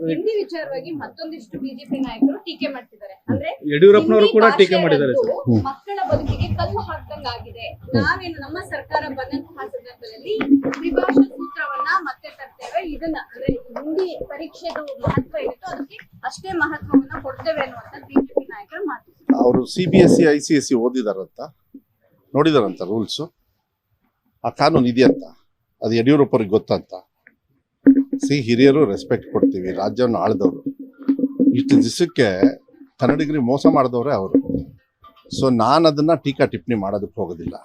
ಹಿಂದಿ ವಿಚಾರವಾಗಿ ಮತ್ತೊಂದಿಷ್ಟು ಬಿಜೆಪಿ ನಾಯಕರು ಟೀಕೆ ಮಾಡ್ತಿದ್ದಾರೆ. ಅಂದ್ರೆ ಯಡಿಯೂರಪ್ಪನವರು ಕೂಡ ಟೀಕೆ ಮಾಡಿದ್ದಾರೆ. ಮಕ್ಕಳ ಬದುಕಿಗೆ ಕಲ್ಲು ಹಾಕ್ದಂಗ ಆಗಿದೆ. ನಾವೇನು ನಮ್ಮ ಸರ್ಕಾರ ಬಂದಂತಹ ಸಂದರ್ಭದಲ್ಲಿ ದ್ವಿಭಾಷಾ ಸೂತ್ರವನ್ನ ಮತ್ತೆ ತರ್ತೇವೆ. ಇದನ್ನ ಅಂದ್ರೆ ಹಿಂದಿ ಪರೀಕ್ಷೆದು ಮಹತ್ವ ಇರುತ್ತೋ ಅದಕ್ಕೆ ಅಷ್ಟೇ ಮಹತ್ವವನ್ನ ಕೊಡ್ತೇವೆ ಅನ್ನುವಂತ ಬಿಜೆಪಿ ನಾಯಕರು ಮಾತಾಡ್ತಾರೆ. ಅವರು CBSE ICSE ಓದಿದಾರಂತ, ನೋಡಿದಾರಂತ ರೂಲ್ಸ್, ಆ ಕಾನೂನು ಇದೆಯಂತ, ಅದು ಯಡಿಯೂರಪ್ಪರಿಗೆ ಗೊತ್ತಂತ. ಹಿರಿಯರು ರೆಸ್ಪೆಕ್ಟ್ ಕೊಡ್ತೀವಿ, ರಾಜ್ಯವನ್ನು ಆಳ್ದವರು. ಇಷ್ಟು ದಿವಸಕ್ಕೆ ಕನ್ನಡಿಗರಿಗೆ ಮೋಸ ಮಾಡಿದವ್ರೆ ಅವರು. ಸೊ ನಾನು ಅದನ್ನ ಟೀಕಾ ಟಿಪ್ಪಣಿ ಮಾಡೋದಕ್ಕೆ ಹೋಗೋದಿಲ್ಲ.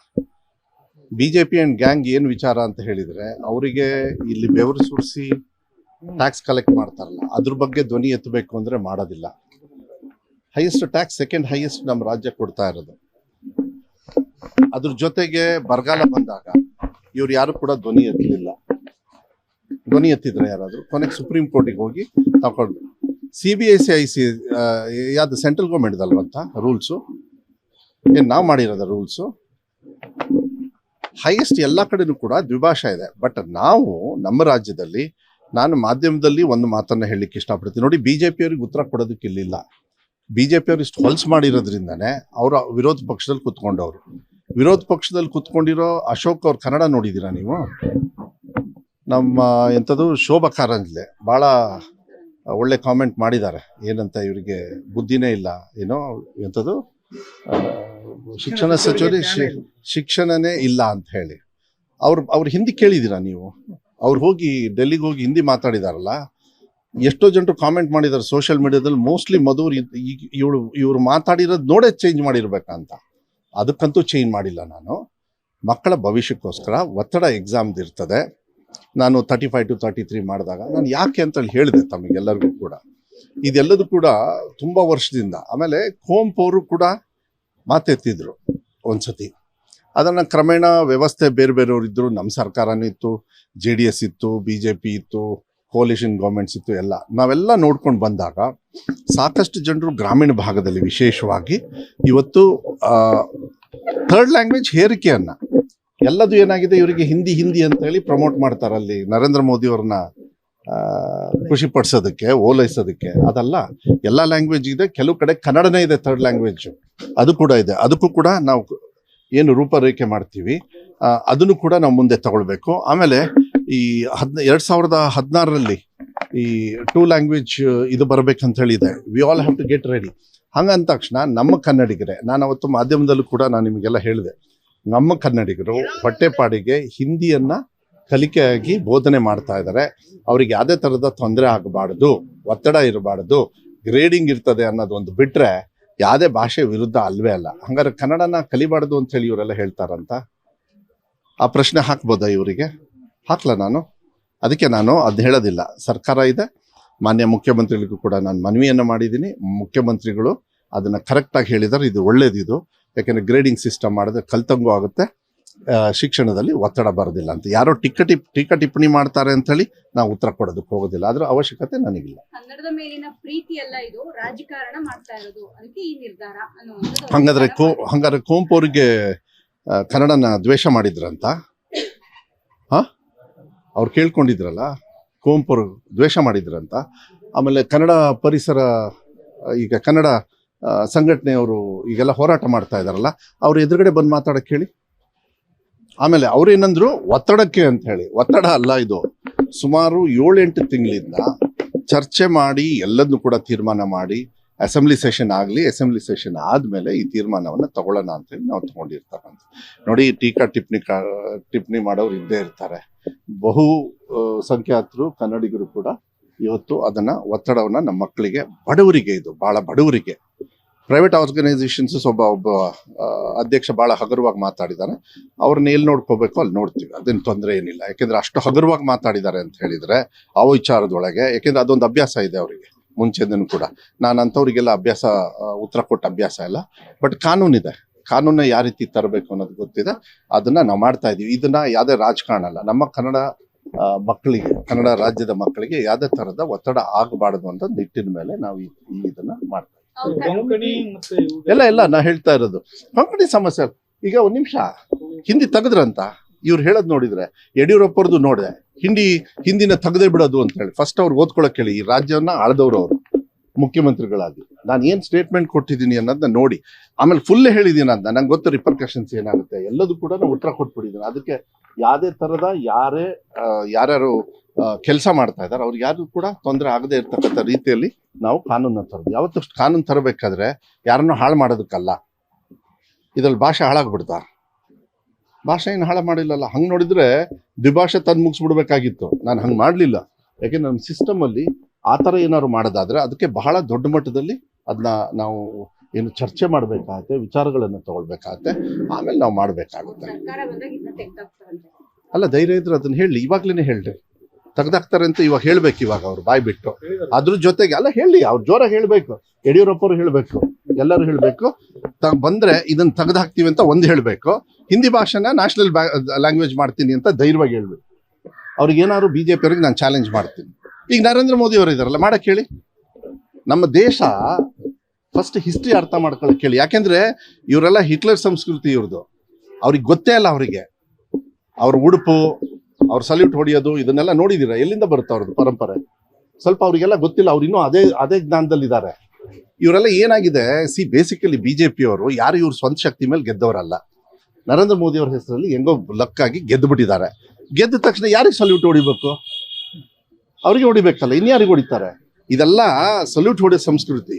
BJP ಅಂಡ್ ಗ್ಯಾಂಗ್ ಏನು ವಿಚಾರ ಅಂತ ಹೇಳಿದ್ರೆ, ಅವರಿಗೆ ಇಲ್ಲಿ ಬೆವರು ಸುರಿಸಿ ಟ್ಯಾಕ್ಸ್ ಕಲೆಕ್ಟ್ ಮಾಡ್ತಾರಲ್ಲ, ಅದ್ರ ಬಗ್ಗೆ ಧ್ವನಿ ಎತ್ತಬೇಕು ಅಂದ್ರೆ ಮಾಡೋದಿಲ್ಲ. ಹೈಯೆಸ್ಟ್ ಟ್ಯಾಕ್ಸ್ ಸೆಕೆಂಡ್ ಹೈಯೆಸ್ಟ್ ನಮ್ಮ ರಾಜ್ಯ ಕೊಡ್ತಾ ಇರೋದು. ಅದ್ರ ಜೊತೆಗೆ ಬರಗಾಲ ಬಂದಾಗ ಇವ್ರು ಯಾರು ಕೂಡ ಧ್ವನಿ ಎತ್ತಲಿಲ್ಲ. ಧ್ವನಿ ಎತ್ತಿದ್ರೆ ಯಾರಾದ್ರು ಕೊನೆಗೆ ಸುಪ್ರೀಂ ಕೋರ್ಟಿಗೆ ಹೋಗಿ ತಗೊಂಡು CBSE ಯಾವ್ದು ಸೆಂಟ್ರಲ್ ಗೌರ್ಮೆಂಟ್ ಅಲ್ವಂತ ರೂಲ್ಸು, ಏನ್ ನಾವು ಮಾಡಿರೋದ ರೂಲ್ಸು. ಹೈಯೆಸ್ಟ್ ಎಲ್ಲ ಕಡೆನೂ ಕೂಡ ದ್ವಿಭಾಷಾ ಇದೆ. ಬಟ್ ನಾವು ನಮ್ಮ ರಾಜ್ಯದಲ್ಲಿ, ನಾನು ಮಾಧ್ಯಮದಲ್ಲಿ ಒಂದು ಮಾತನ್ನ ಹೇಳಲಿಕ್ಕೆ ಇಷ್ಟಪಡ್ತೀನಿ ನೋಡಿ, BJP ಅವ್ರಿಗೆ ಉತ್ತರ ಕೊಡೋದಕ್ಕೆ ಇಲ್ಲಿಲ್ಲ. BJP ಅವ್ರು ಇಷ್ಟು ಹೊಲ್ಸ್ ಮಾಡಿರೋದ್ರಿಂದಾನೆ ಅವರ ವಿರೋಧ ಪಕ್ಷದಲ್ಲಿ ಕುತ್ಕೊಂಡವ್ರು. ವಿರೋಧ ಪಕ್ಷದಲ್ಲಿ ಕುತ್ಕೊಂಡಿರೋ ಅಶೋಕ್ ಅವ್ರ ಕನ್ನಡ ನೋಡಿದ್ದೀರಾ ನೀವು? ನಮ್ಮ ಎಂಥದ್ದು ಶೋಭಾ ಕಾರಂಜ್ಲೆ ಭಾಳ ಒಳ್ಳೆ ಕಾಮೆಂಟ್ ಮಾಡಿದ್ದಾರೆ. ಏನಂತ, ಇವರಿಗೆ ಬುದ್ಧಿನೇ ಇಲ್ಲ ಏನೋ, ಎಂಥದ್ದು ಶಿಕ್ಷಣ ಸಚಿವರೇ ಶಿಕ್ಷಣನೇ ಇಲ್ಲ ಅಂತ ಹೇಳಿ. ಅವ್ರು ಹಿಂದಿ ಕೇಳಿದ್ದೀರಾ ನೀವು? ಅವ್ರು ಹೋಗಿ ಡೆಲ್ಲಿಗೆ ಹೋಗಿ ಹಿಂದಿ ಮಾತಾಡಿದಾರಲ್ಲ, ಎಷ್ಟೋ ಜನರು ಕಾಮೆಂಟ್ ಮಾಡಿದ್ದಾರೆ ಸೋಷಿಯಲ್ ಮೀಡಿಯಾದಲ್ಲಿ. ಮೋಸ್ಟ್ಲಿ ಮಧುರ್ ಇವ್ರು ಮಾತಾಡಿರೋದು ನೋಡೇ ಚೇಂಜ್ ಮಾಡಿರ್ಬೇಕಂತ. ಅದಕ್ಕಂತೂ ಚೇಂಜ್ ಮಾಡಿಲ್ಲ ನಾನು. ಮಕ್ಕಳ ಭವಿಷ್ಯಕ್ಕೋಸ್ಕರ ಒತ್ತಡ ಎಕ್ಸಾಮ್ದು ಇರ್ತದೆ. ನಾನು 35 to 33 ಮಾಡಿದಾಗ ನಾನು ಯಾಕೆ ಅಂತೇಳಿ ಹೇಳಿದೆ ತಮಗೆಲ್ಲರಿಗೂ ಕೂಡ. ಇದೆಲ್ಲದೂ ಕೂಡ ತುಂಬ ವರ್ಷದಿಂದ. ಆಮೇಲೆ ಕುವೆಂಪು ಅವರು ಕೂಡ ಮಾತೆತ್ತಿದ್ರು ಒಂದ್ಸತಿ. ಅದನ್ನು ಕ್ರಮೇಣ ವ್ಯವಸ್ಥೆ ಬೇರೆ ಬೇರೆಯವರು ಇದ್ದರು. ನಮ್ಮ ಸರ್ಕಾರನೂ ಇತ್ತು, JDS ಇತ್ತು, BJP ಇತ್ತು, ಕೋಲಿಷನ್ ಗೌರ್ಮೆಂಟ್ಸ್ ಇತ್ತು, ಎಲ್ಲ ನಾವೆಲ್ಲ ನೋಡ್ಕೊಂಡು ಬಂದಾಗ ಸಾಕಷ್ಟು ಜನರು ಗ್ರಾಮೀಣ ಭಾಗದಲ್ಲಿ ವಿಶೇಷವಾಗಿ ಇವತ್ತು ಥರ್ಡ್ ಲ್ಯಾಂಗ್ವೇಜ್ ಹೇರಿಕೆಯನ್ನು ಎಲ್ಲದು ಏನಾಗಿದೆ, ಇವರಿಗೆ ಹಿಂದಿ ಅಂತ ಹೇಳಿ ಪ್ರಮೋಟ್ ಮಾಡ್ತಾರೆ. ಅಲ್ಲಿ ನರೇಂದ್ರ ಮೋದಿ ಅವ್ರನ್ನ ಖುಷಿ ಪಡಿಸೋದಕ್ಕೆ, ಓಲೈಸೋದಕ್ಕೆ. ಅದಲ್ಲ, ಎಲ್ಲ ಲ್ಯಾಂಗ್ವೇಜ್ ಇದೆ. ಕೆಲವು ಕಡೆ ಕನ್ನಡನೇ ಇದೆ ಥರ್ಡ್ ಲ್ಯಾಂಗ್ವೇಜ್, ಅದು ಕೂಡ ಇದೆ. ಅದಕ್ಕೂ ಕೂಡ ನಾವು ಏನು ರೂಪರೇಖೆ ಮಾಡ್ತೀವಿ ಅದನ್ನು ಕೂಡ ನಾವು ಮುಂದೆ ತಗೊಳ್ಬೇಕು. ಆಮೇಲೆ ಈ 2016ರಲ್ಲಿ ಈ 2 ಲ್ಯಾಂಗ್ವೇಜ್ ಇದು ಬರ್ಬೇಕಂತ ಹೇಳಿದೆ. We all have to get ready. ಹಂಗಂದ ತಕ್ಷಣ ನಮ್ಮ ಕನ್ನಡಿಗರೇ, ನಾನು ಅವತ್ತು ಮಾಧ್ಯಮದಲ್ಲೂ ಕೂಡ ನಾನು ನಿಮಗೆಲ್ಲ ಹೇಳಿದೆ, ನಮ್ಮ ಕನ್ನಡಿಗರು ಹೊಟ್ಟೆಪಾಡಿಗೆ ಹಿಂದಿಯನ್ನ ಕಲಿಕೆಯಾಗಿ ಬೋಧನೆ ಮಾಡ್ತಾ ಇದ್ದಾರೆ. ಅವ್ರಿಗೆ ಯಾವುದೇ ಥರದ ತೊಂದರೆ ಆಗಬಾರ್ದು, ಒತ್ತಡ ಇರಬಾರ್ದು, ಗ್ರೇಡಿಂಗ್ ಇರ್ತದೆ ಅನ್ನೋದು ಒಂದು ಬಿಟ್ರೆ ಯಾವುದೇ ಭಾಷೆ ವಿರುದ್ಧ ಅಲ್ವೇ ಅಲ್ಲ. ಹಂಗಾರೆ ಕನ್ನಡನ ಕಲಿಬಾರ್ದು ಅಂತ ಹೇಳಿ ಇವರೆಲ್ಲ ಹೇಳ್ತಾರಂತ. ಆ ಪ್ರಶ್ನೆ ಹಾಕ್ಬೋದಾ ಇವರಿಗೆ? ಹಾಕ್ಲ ನಾನು. ಅದಕ್ಕೆ ನಾನು ಅದನ್ನ ಹೇಳೋದಿಲ್ಲ. ಸರ್ಕಾರ ಇದೆ, ಮಾನ್ಯ ಮುಖ್ಯಮಂತ್ರಿಗಳಿಗೂ ಕೂಡ ನಾನು ಮನವಿಯನ್ನು ಮಾಡಿದ್ದೀನಿ. ಮುಖ್ಯಮಂತ್ರಿಗಳು ಅದನ್ನು ಕರೆಕ್ಟಾಗಿ ಹೇಳಿದ್ದಾರೆ. ಇದು ಒಳ್ಳೇದಿದು, ಯಾಕೆಂದರೆ ಗ್ರೇಡಿಂಗ್ ಸಿಸ್ಟಮ್ ಮಾಡಿದ್ರೆ ಕಲ್ತಂಗೂ ಆಗುತ್ತೆ, ಶಿಕ್ಷಣದಲ್ಲಿ ಒತ್ತಡ ಬರೋದಿಲ್ಲ ಅಂತ. ಯಾರೋ ಟೀಕಾ ಟಿಪ್ಪಣಿ ಮಾಡ್ತಾರೆ ಅಂತ ಹೇಳಿ ನಾವು ಉತ್ತರ ಕೊಡೋದಕ್ಕೆ ಹೋಗೋದಿಲ್ಲ. ಅದರ ಅವಶ್ಯಕತೆ ನನಗಿಲ್ಲ. ಕನ್ನಡದ ಮೇಲಿನ ಪ್ರೀತಿ ಎಲ್ಲ ಇದು ರಾಜಕಾರಣ ಮಾಡ್ತಾ ಇರೋದು, ಅದಕ್ಕೆ ಈ ನಿರ್ಧಾರ ಅನ್ನುವಂಥದ್ದು. ಹಂಗಾದ್ರೆ ಕುವೆಂಪು ಅವರಿಗೆ ಕನ್ನಡನ ದ್ವೇಷ ಮಾಡಿದ್ರಂತ? ಅವ್ರು ಕೇಳ್ಕೊಂಡಿದ್ರಲ್ಲ, ಕುವೆಂಪು ಅವರು ದ್ವೇಷ ಮಾಡಿದ್ರಂತ. ಆಮೇಲೆ ಕನ್ನಡ ಪರಿಸರ, ಈಗ ಕನ್ನಡ ಸಂಘಟನೆಯವರು ಈಗೆಲ್ಲ ಹೋರಾಟ ಮಾಡ್ತಾ ಇದ್ದಾರಲ್ಲ, ಅವ್ರ ಎದುರುಗಡೆ ಬಂದು ಮಾತಾಡಕ್ಕೆ ಹೇಳಿ. ಆಮೇಲೆ ಅವ್ರೇನಂದ್ರು, ಒತ್ತಡಕ್ಕೆ ಅಂತ ಹೇಳಿ. ಒತ್ತಡ ಅಲ್ಲ ಇದು. ಸುಮಾರು 7-8 ತಿಂಗಳಿಂದ ಚರ್ಚೆ ಮಾಡಿ ಎಲ್ಲದನ್ನು ಕೂಡ ತೀರ್ಮಾನ ಮಾಡಿ, ಅಸೆಂಬ್ಲಿ ಸೆಷನ್ ಆಗಲಿ, ಅಸೆಂಬ್ಲಿ ಸೆಷನ್ ಆದಮೇಲೆ ಈ ತೀರ್ಮಾನವನ್ನು ತಗೊಳ್ಳೋಣ ಅಂತೇಳಿ ನಾವು ತಗೊಂಡಿರ್ತಾರಂತ. ನೋಡಿ, ಟೀಕಾ ಟಿಪ್ಪಣಿ ಮಾಡೋರು ಇದ್ದೇ ಇರ್ತಾರೆ. ಬಹು ಸಂಖ್ಯಾತರು ಕನ್ನಡಿಗರು ಕೂಡ ಇವತ್ತು ಅದನ್ನು ಒತ್ತಡವನ್ನು ನಮ್ಮ ಮಕ್ಕಳಿಗೆ, ಬಡವರಿಗೆ, ಇದು ಭಾಳ ಬಡವರಿಗೆ, ಪ್ರೈವೇಟ್ ಆರ್ಗನೈಸೇಷನ್ಸ್ ಒಬ್ಬ ಅಧ್ಯಕ್ಷ ಭಾಳ ಹಗುರವಾಗಿ ಮಾತಾಡಿದ್ದಾರೆ. ಅವ್ರನ್ನ ಎಲ್ಲಿ ನೋಡ್ಕೋಬೇಕು ಅಲ್ಲಿ ನೋಡ್ತೀವಿ, ಅದೇನು ತೊಂದರೆ ಏನಿಲ್ಲ. ಯಾಕೆಂದರೆ ಅಷ್ಟು ಹಗುರವಾಗಿ ಮಾತಾಡಿದ್ದಾರೆ ಅಂತ ಹೇಳಿದರೆ ಆ ವಿಚಾರದೊಳಗೆ, ಯಾಕೆಂದರೆ ಅದೊಂದು ಅಭ್ಯಾಸ ಇದೆ ಅವರಿಗೆ ಮುಂಚೆನೂ ಕೂಡ. ನಾನು ಅಂಥವ್ರಿಗೆಲ್ಲ ಉತ್ತರ ಕೊಟ್ಟ ಅಭ್ಯಾಸ ಇಲ್ಲ. ಬಟ್ ಕಾನೂನಿದೆ, ಕಾನೂನ ಯಾವ ರೀತಿ ತರಬೇಕು ಅನ್ನೋದು ಗೊತ್ತಿದೆ. ಅದನ್ನು ನಾವು ಮಾಡ್ತಾ ಇದ್ದೀವಿ. ಇದನ್ನು ಯಾವುದೇ ರಾಜಕಾರಣ ಅಲ್ಲ. ನಮ್ಮ ಕನ್ನಡ ಮಕ್ಕಳಿಗೆ, ಕನ್ನಡ ರಾಜ್ಯದ ಮಕ್ಕಳಿಗೆ ಯಾವುದೇ ಥರದ ಒತ್ತಡ ಆಗಬಾರ್ದು ಅಂತ ನಿಟ್ಟಿನ ಮೇಲೆ ನಾವು ಇದನ್ನು ಮಾಡ್ತಾ ಇದ್ದೀವಿ. ಎಲ್ಲ ನಾ ಹೇಳ್ತಾ ಇರೋದು ಕೊಂಕಣಿ ಸಮಸ್ಯೆ. ಈಗ ಒಂದು ನಿಮಿಷ, ಹಿಂದಿ ತೆಗೆದ್ರಂತ ಇವ್ರು ಹೇಳೋದು ನೋಡಿದ್ರೆ ಯಡಿಯೂರಪ್ಪರದು ನೋಡಿದೆ ಹಿಂದಿನ ತೆಗೆದೇ ಬಿಡೋದು ಅಂತ ಹೇಳಿ ಫಸ್ಟ್ ಅವ್ರು ಓದ್ಕೊಳಕ್ ಹೇಳಿ ಈ ರಾಜ್ಯವನ್ನ ಆಳ್ದವ್ರು ಅವರು ಮುಖ್ಯಮಂತ್ರಿಗಳಾಗಿ ನಾನು ಏನ್ ಸ್ಟೇಟ್ಮೆಂಟ್ ಕೊಟ್ಟಿದ್ದೀನಿ ಅನ್ನೋದನ್ನ ನೋಡಿ ಆಮೇಲೆ ಫುಲ್ ಹೇಳಿದ್ದೀನಿ ಅಂತ ನಂಗೆ ಗೊತ್ತು ರಿಪರ್ಕಷನ್ಸ್ ಏನಾಗುತ್ತೆ ಎಲ್ಲದೂ ಕೂಡ ನಾನು ಉತ್ತರ ಕೊಟ್ಬಿಟ್ಟಿದ್ದೀನಿ. ಅದಕ್ಕೆ ಯಾವುದೇ ತರದ ಯಾರ್ಯಾರು ಕೆಲಸ ಮಾಡ್ತಾ ಇದ್ದಾರೆ ಅವ್ರಿಗೆ ಯಾರು ಕೂಡ ತೊಂದರೆ ಆಗದೆ ಇರ್ತಕ್ಕಂಥ ರೀತಿಯಲ್ಲಿ ನಾವು ಕಾನೂನನ್ನ ತರೋದು. ಯಾವತ್ತೂ ಕಾನೂನು ತರಬೇಕಾದ್ರೆ ಯಾರನ್ನೂ ಹಾಳು ಮಾಡೋದಕ್ಕಲ್ಲ. ಇದ್ರಲ್ಲಿ ಭಾಷೆ ಹಾಳಾಗ್ಬಿಡ್ತಾ? ಭಾಷೆ ಏನು ಹಾಳು ಮಾಡಿಲ್ಲಲ್ಲ. ಹಂಗೆ ನೋಡಿದ್ರೆ ದ್ವಿಭಾಷೆ ತಂದು ಮುಗಿಸ್ಬಿಡ್ಬೇಕಾಗಿತ್ತು. ನಾನು ಹಂಗೆ ಮಾಡಲಿಲ್ಲ. ಯಾಕೆ ನಮ್ಮ ಸಿಸ್ಟಮಲ್ಲಿ ಆ ಥರ ಏನಾದ್ರು ಮಾಡೋದಾದ್ರೆ ಅದಕ್ಕೆ ಬಹಳ ದೊಡ್ಡ ಮಟ್ಟದಲ್ಲಿ ಅದನ್ನ ನಾವು ಏನು ಚರ್ಚೆ ಮಾಡಬೇಕಾಗತ್ತೆ, ವಿಚಾರಗಳನ್ನು ತಗೊಳ್ಬೇಕಾಗತ್ತೆ, ಆಮೇಲೆ ನಾವು ಮಾಡಬೇಕಾಗುತ್ತೆ. ಸರ್ಕಾರ ಬಂದಾಗ ಇದನ್ನ ತೆಗ್ದಾಕ್ತಾರಂತೆ. ಅಲ್ಲ, ಧೈರ್ಯ ಇದ್ರೆ ಅದನ್ನ ಹೇಳಿ, ಇವಾಗ್ಲೇ ಹೇಳ್ರಿ. ತೆಗ್ದಾಕ್ತಾರೆ ಅಂತ ಇವಾಗ ಹೇಳ್ಬೇಕು, ಇವಾಗ ಅವ್ರು ಬಾಯ್ ಬಿಟ್ಟು. ಅದ್ರ ಜೊತೆಗೆ ಅಲ್ಲ ಹೇಳಿ, ಅವ್ರು ಜೋರಾಗಿ ಹೇಳ್ಬೇಕು. ಯಡಿಯೂರಪ್ಪರು ಹೇಳ್ಬೇಕು, ಎಲ್ಲರೂ ಹೇಳ್ಬೇಕು. ಬಂದ್ರೆ ಇದನ್ನ ತೆಗ್ದಾಕ್ತೀವಿ ಅಂತ ಒಂದು ಹೇಳ್ಬೇಕು. ಹಿಂದಿ ಭಾಷೆನ ನ್ಯಾಷನಲ್ ಲ್ಯಾಂಗ್ವೇಜ್ ಮಾಡ್ತೀನಿ ಅಂತ ಧೈರ್ಯವಾಗಿ ಹೇಳ್ಬೇಕು. ಅವ್ರಿಗೆ ಏನಾದ್ರು ಬಿಜೆಪಿ ಅವ್ರಿಗೆ ನಾನು ಚಾಲೆಂಜ್ ಮಾಡ್ತೀನಿ. ಈಗ ನರೇಂದ್ರ ಮೋದಿ ಅವರು ಇದಾರಲ್ಲ, ಮಾಡಕ್ ಹೇಳಿ. ನಮ್ಮ ದೇಶ ಫಸ್ಟ್ ಹಿಸ್ಟ್ರಿ ಅರ್ಥ ಮಾಡ್ಕೊಳಕ್ ಹೇಳಿ. ಯಾಕೆಂದ್ರೆ ಇವರೆಲ್ಲ ಹಿಟ್ಲರ್ ಸಂಸ್ಕೃತಿ ಇವ್ರದ್ದು. ಅವ್ರಿಗೆ ಗೊತ್ತೇ ಇಲ್ಲ. ಅವರಿಗೆ ಅವ್ರ ಉಡುಪು, ಅವ್ರ ಸಲ್ಯೂಟ್ ಹೊಡಿಯೋದು ಇದನ್ನೆಲ್ಲ ನೋಡಿದೀರ, ಎಲ್ಲಿಂದ ಬರುತ್ತೆ ಅವ್ರದ್ದು ಪರಂಪರೆ? ಸ್ವಲ್ಪ ಅವ್ರಿಗೆಲ್ಲ ಗೊತ್ತಿಲ್ಲ. ಅವ್ರು ಇನ್ನೂ ಅದೇ ಜ್ಞಾನದಲ್ಲಿದ್ದಾರೆ. ಇವರೆಲ್ಲ ಏನಾಗಿದೆ, ಬೇಸಿಕಲಿ ಬಿಜೆಪಿ ಅವರು ಯಾರು ಇವ್ರ ಸ್ವಂತ ಶಕ್ತಿ ಮೇಲೆ ಗೆದ್ದವರಲ್ಲ. ನರೇಂದ್ರ ಮೋದಿ ಅವ್ರ ಹೆಸರಲ್ಲಿ ಹೆಂಗೋ ಲಕ್ಕಾಗಿ ಗೆದ್ದು ಬಿಟ್ಟಿದ್ದಾರೆ. ಗೆದ್ದ ತಕ್ಷಣ ಯಾರಿಗೆ ಸಲ್ಯೂಟ್ ಹೊಡಿಬೇಕು? ಅವ್ರಿಗೆ ಹೊಡಿಬೇಕಲ್ಲ, ಇನ್ಯಾರಿಗೆ ಹೊಡಿತಾರೆ? ಇದೆಲ್ಲ ಸಲ್ಯೂಟ್ ಹೊಡೆಯೋ ಸಂಸ್ಕೃತಿ,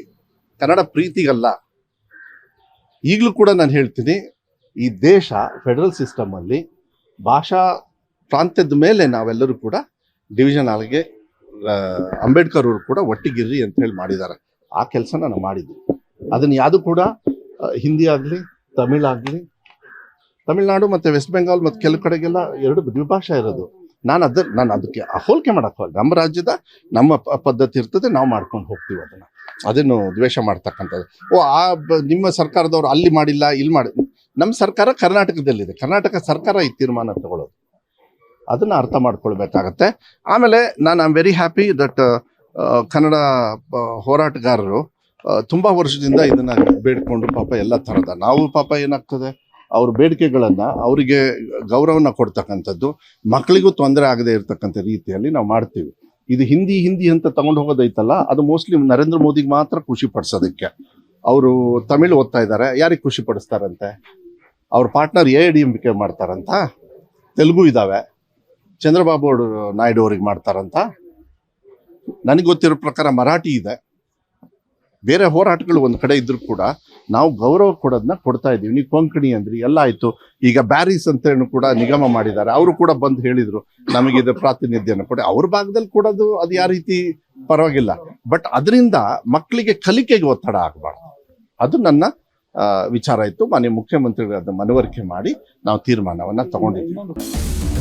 ಕನ್ನಡ ಪ್ರೀತಿಗಲ್ಲ. ಈಗಲೂ ಕೂಡ ನಾನು ಹೇಳ್ತೀನಿ, ಈ ದೇಶ ಫೆಡರಲ್ ಸಿಸ್ಟಮ್ ಅಲ್ಲಿ ಭಾಷಾ ಪ್ರಾಂತ್ಯದ ಮೇಲೆ ನಾವೆಲ್ಲರೂ ಕೂಡ ಡಿವಿಷನ್ ಆಲ್ಗೆ ಅಂಬೇಡ್ಕರ್ ಅವರು ಕೂಡ ಒಟ್ಟಿಗಿರ್ರಿ ಅಂತ ಹೇಳಿ ಮಾಡಿದ್ದಾರೆ. ಆ ಕೆಲಸ ನಾನು ಮಾಡಿದ್ವಿ. ಅದನ್ನ ಯಾವುದು ಕೂಡ ಹಿಂದಿ ಆಗಲಿ, ತಮಿಳ್ನಾಡು ಮತ್ತೆ ವೆಸ್ಟ್ ಬೆಂಗಾಲ್ ಮತ್ತೆ ಕೆಲವು ಕಡೆಗೆಲ್ಲ ಎರಡು ದ್ವಿಭಾಷಾ ಇರೋದು. ನಾನು ಅದಕ್ಕೆ ಹೋಲಿಕೆ ಮಾಡೋಕ್ಕಲ್ಲ. ನಮ್ಮ ರಾಜ್ಯದ ನಮ್ಮ ಪದ್ಧತಿ ಇರ್ತದೆ, ನಾವು ಮಾಡ್ಕೊಂಡು ಹೋಗ್ತೀವಿ. ಅದನ್ನು ದ್ವೇಷ ಮಾಡ್ತಕ್ಕಂಥದ್ದು. ನಿಮ್ಮ ಸರ್ಕಾರದವ್ರು ಅಲ್ಲಿ ಮಾಡಿಲ್ಲ, ಇಲ್ಲಿ ಮಾಡಿ. ನಮ್ಮ ಸರ್ಕಾರ ಕರ್ನಾಟಕದಲ್ಲಿದೆ. ಕರ್ನಾಟಕ ಸರ್ಕಾರ ಈ ತೀರ್ಮಾನ ತಗೊಳ್ಳೋದು. ಅದನ್ನ ಅರ್ಥ ಮಾಡ್ಕೊಳ್ಬೇಕಾಗತ್ತೆ. ಆಮೇಲೆ I am very happy that Kannada ಹೋರಾಟಗಾರರು ತುಂಬಾ ವರ್ಷದಿಂದ ಇದನ್ನ ಬೇಡ್ಕೊಂಡು ಪಾಪ ಎಲ್ಲ ಥರದ ನಾವು ಪಾಪ ಏನಾಗ್ತದೆ ಅವ್ರ ಬೇಡಿಕೆಗಳನ್ನ ಅವರಿಗೆ ಗೌರವನ ಕೊಡ್ತಕ್ಕಂಥದ್ದು, ಮಕ್ಕಳಿಗೂ ತೊಂದರೆ ಆಗದೆ ಇರತಕ್ಕಂಥ ರೀತಿಯಲ್ಲಿ ನಾವು ಮಾಡ್ತೀವಿ. ಇದು ಹಿಂದಿ ಅಂತ ತಗೊಂಡು ಹೋಗೋದೈತಲ್ಲ, ಅದು ಮೋಸ್ಟ್ಲಿ ನರೇಂದ್ರ ಮೋದಿಗೆ ಮಾತ್ರ ಖುಷಿ ಪಡಿಸೋದಕ್ಕೆ. ಅವರು ತಮಿಳು ಓದ್ತಾ ಇದ್ದಾರೆ, ಯಾರಿಗೆ ಖುಷಿ ಪಡಿಸ್ತಾರಂತೆ? ಅವ್ರ ಪಾರ್ಟ್ನರ್ AIADMK ಮಾಡ್ತಾರಂತ. ತೆಲುಗು ಇದ್ದಾವೆ, ಚಂದ್ರಬಾಬು ನಾಯ್ಡು ಅವ್ರಿಗೆ ಮಾಡ್ತಾರಂತ. ನನಗೆ ಗೊತ್ತಿರೋ ಪ್ರಕಾರ ಮರಾಠಿ ಇದೆ. ಬೇರೆ ಹೋರಾಟಗಳು ಒಂದು ಕಡೆ ಇದ್ರೂ ಕೂಡ ನಾವು ಗೌರವ ಕೊಡೋದನ್ನ ಕೊಡ್ತಾ ಇದ್ದೀವಿ. ನೀವು ಕೊಂಕಣಿ ಅಂದ್ರಿ, ಎಲ್ಲ ಆಯ್ತು. ಈಗ ಬ್ಯಾರಿಸ್ ಅಂತ ಕೂಡ ನಿಗಮ ಮಾಡಿದ್ದಾರೆ. ಅವರು ಕೂಡ ಬಂದು ಹೇಳಿದ್ರು ನಮಗಿದು ಪ್ರಾತಿನಿಧ್ಯನ ಕೊಡಿ. ಅವ್ರ ಭಾಗದಲ್ಲಿ ಕೊಡೋದು ಅದು ಯಾವ ರೀತಿ ಪರವಾಗಿಲ್ಲ, ಬಟ್ ಅದರಿಂದ ಮಕ್ಕಳಿಗೆ ಕಲಿಕೆಗೆ ಒತ್ತಡ ಆಗಬಾರ್ದು. ಅದು ನನ್ನ ವಿಚಾರ ಇತ್ತು. ಮಾನ್ಯ ಮುಖ್ಯಮಂತ್ರಿಗಳ ಮನವರಿಕೆ ಮಾಡಿ ನಾವು ತೀರ್ಮಾನವನ್ನ ತಗೊಂಡಿದ್ದೀವಿ.